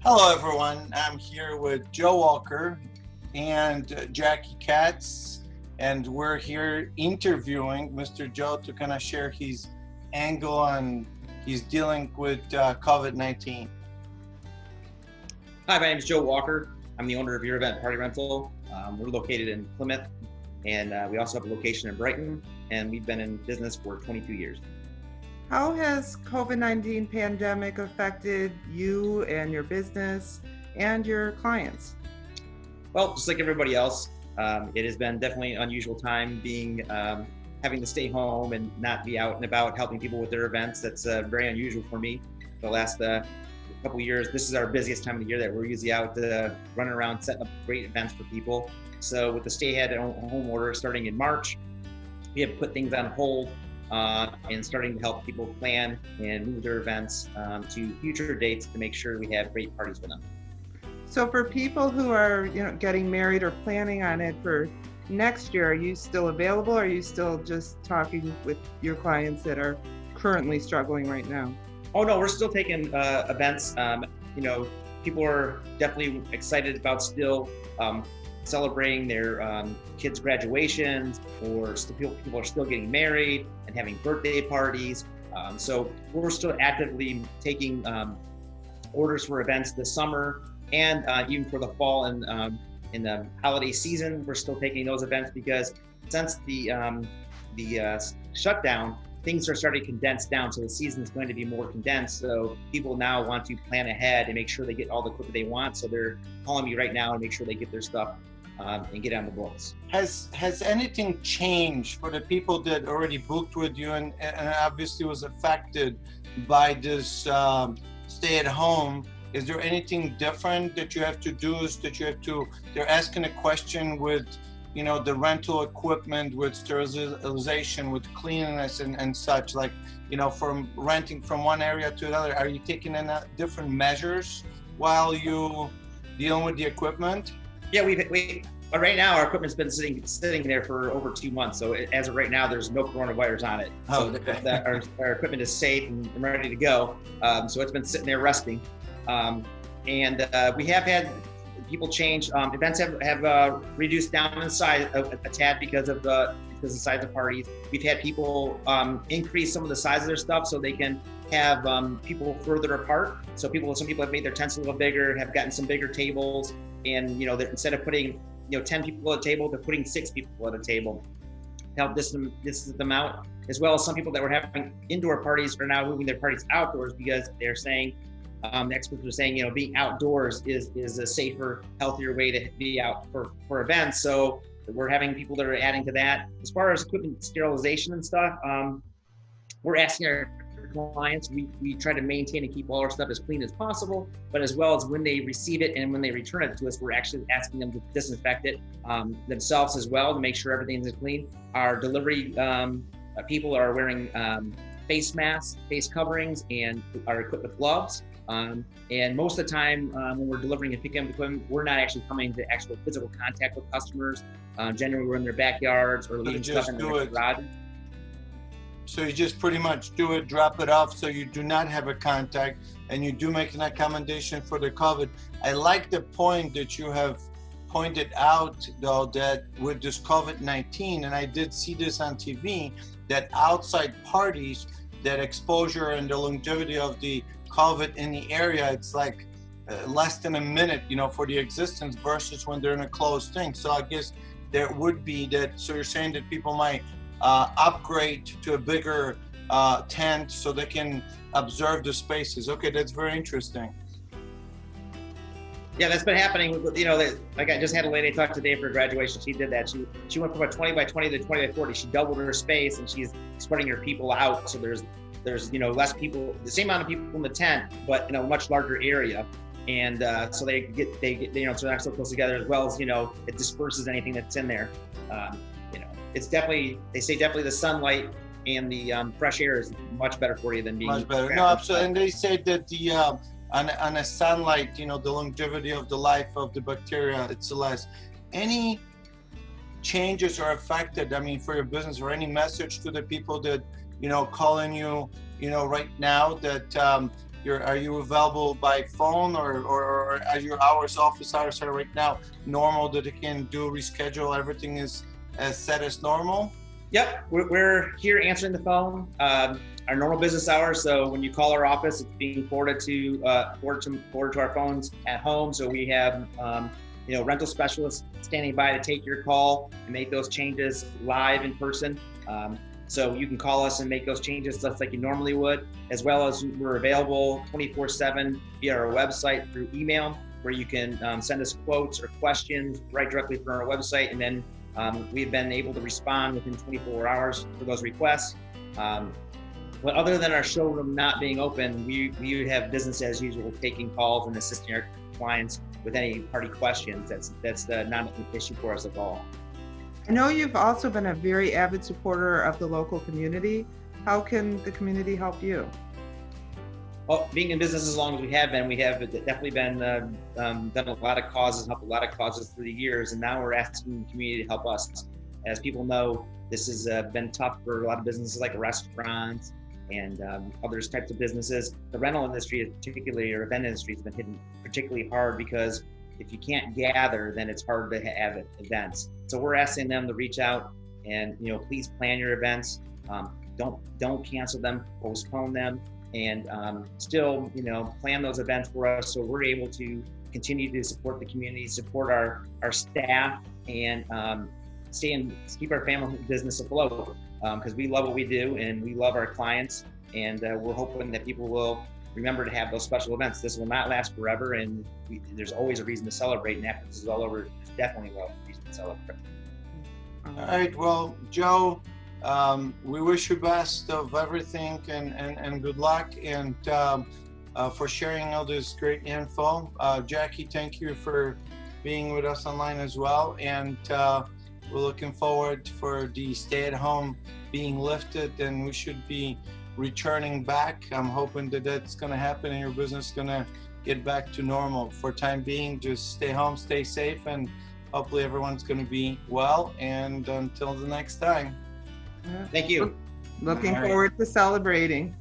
Hello, everyone. I'm here with Joe Walker and Jackie Katz, and we're here interviewing Mr. Joe to kind of share his angle on he's dealing with COVID-19. Hi, my name is Joe Walker. I'm the owner of Your Event Party Rental. We're located in Plymouth, and we also have a location in Brighton, and we've been in business for 22 years. How has COVID-19 pandemic affected you and your business and your clients? Well, just like everybody else, it has been definitely an unusual time having to stay home and not be out and about helping people with their events. That's very unusual for me. The last couple of years, this is our busiest time of the year that we're usually out running around setting up great events for people. So with the stay-at-home order starting in March, we have put things on hold and starting to help people plan and move their events to future dates to make sure we have great parties for them. So for people who are, getting married or planning on it for next year, are you still available? Or are you still just talking with your clients that are currently struggling right now? Oh no, we're still taking events. People are definitely excited about still celebrating their kids' graduations, or people are still getting married and having birthday parties. So we're still actively taking orders for events this summer, and even for the fall and in the holiday season, we're still taking those events because since the shutdown, things are starting to condense down. So the season is going to be more condensed. So people now want to plan ahead and make sure they get all the equipment they want. So they're calling me right now and make sure they get their stuff and get on the books. Has anything changed for the people that already booked with you and obviously was affected by this stay at home? Is there anything different that you have to do? They're asking a question with, the rental equipment, with sterilization, with cleanliness and such, like, from renting from one area to another. Are you taking in different measures while you dealing with the equipment? Yeah, but right now our equipment's been sitting there for over 2 months. So as of right now, there's no coronavirus on it. So our equipment is safe and ready to go. So it's been sitting there resting. And we have had people change. Events have reduced down in size a tad because of the size of parties. We've had people increase some of the size of their stuff so they can have people further apart. So some people have made their tents a little bigger, have gotten some bigger tables, and instead of putting 10 people at a table, they're putting 6 people at a table to help distance them out. As well as some people that were having indoor parties are now moving their parties outdoors because they're saying, the experts are saying, being outdoors is a safer, healthier way to be out for events. So we're having people that are adding to that. As far as equipment sterilization and stuff, we're asking our clients, we try to maintain and keep all our stuff as clean as possible, but as well as when they receive it and when they return it to us, we're actually asking them to disinfect it themselves as well to make sure everything is clean. Our delivery people are wearing face masks, face coverings, and are equipped with gloves. And most of the time when we're delivering and picking up equipment, we're not actually coming to actual physical contact with customers. Generally, we're in their backyards or leaving stuff in their garage. So you just pretty much do it, drop it off, so you do not have a contact, and you do make an accommodation for the COVID. I like the point that you have pointed out, though, that with this COVID-19, and I did see this on TV, that outside parties, that exposure and the longevity of the COVID in the area, it's like less than a minute, for the existence versus when they're in a closed thing. So I guess there would be that. So you're saying that people might upgrade to a bigger tent so they can observe the spaces. Okay, that's very interesting. Yeah, that's been happening with, like I just had a lady talk today for graduation. She did that. She went from a 20 by 20 to 20 by 40. She doubled her space and she's spreading her people out. So there's less people, the same amount of people in the tent, but in a much larger area. And so they get, so they're so close together, as well as, it disperses anything that's in there. It's definitely, they say definitely the sunlight and the fresh air is much better for you than being much better. No, absolutely. And they say that the on a sunlight, the longevity of the life of the bacteria, it's less. Any changes are affected, for your business, or any message to the people that calling you right now that are you available by phone or are your office hours are right now normal that they can do reschedule? Everything is as set as normal? Yep, we're here answering the phone. Our normal business hours. So when you call our office, it's being forwarded to our phones at home. So we have rental specialists standing by to take your call and make those changes live in person. So you can call us and make those changes just like you normally would, as well as we're available 24/7 via our website through email, where you can send us quotes or questions right directly from our website. And then we've been able to respond within 24 hours for those requests. But other than our showroom not being open, we have business as usual, taking calls and assisting our clients with any party questions. That's not an issue for us at all. I know you've also been a very avid supporter of the local community. How can the community help you? Well, being in business as long as we have definitely been done a lot of causes, helped a lot of causes through the years, and now we're asking the community to help us. As people know, this has been tough for a lot of businesses like restaurants and other types of businesses. The rental industry, particularly, or event industry, has been hit particularly hard because if you can't gather, then it's hard to have events. So we're asking them to reach out and please plan your events. Don't cancel them, postpone them, and still plan those events for us so we're able to continue to support the community, support our staff, and keep our family business afloat, because we love what we do and we love our clients, and we're hoping that people will remember to have those special events. This will not last forever, and there's always a reason to celebrate, and after this is all over, there's definitely a reason to celebrate. All right, well, Joe, we wish you best of everything and good luck, and for sharing all this great info. Jackie, thank you for being with us online as well, and we're looking forward for the stay-at-home being lifted, and we should be returning back. I'm hoping that that's going to happen and your business is going to get back to normal. For time being, just stay home, stay safe, and hopefully everyone's going to be well. And until the next time. Thank you. Looking forward to celebrating.